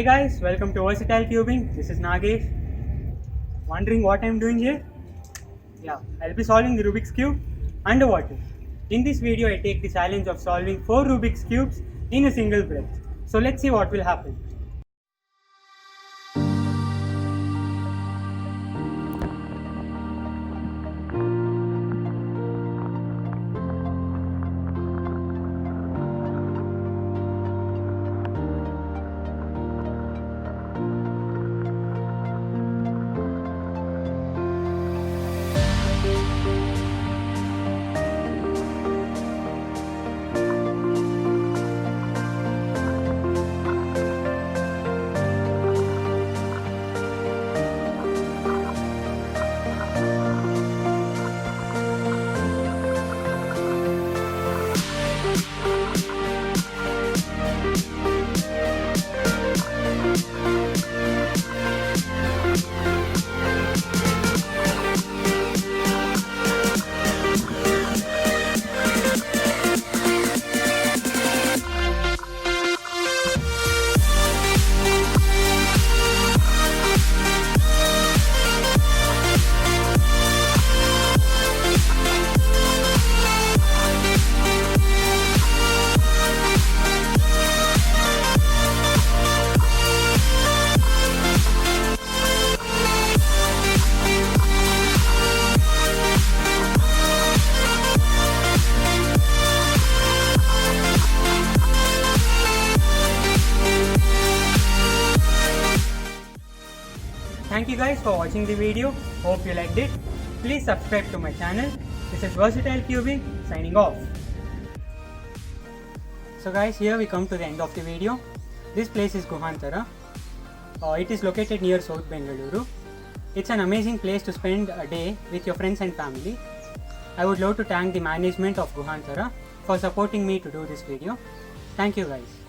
Hey guys, welcome to Versatile Cubing. This is Nagesh. Wondering what I'm doing here? Yeah, I'll be solving the Rubik's Cube underwater. In this video, I take the challenge of solving 4 Rubik's Cubes in a single breath. So let's see what will happen. Thank you guys for watching the video. Hope you liked it. Please subscribe to my channel. This is Versatile Cubing signing off. So guys, here we come to the end of the video. This place is Guhantara. It is located near South Bangalore. It's an amazing place to spend a day with your friends and family. I would love to thank the management of Guhantara for supporting me to do this video. Thank you guys.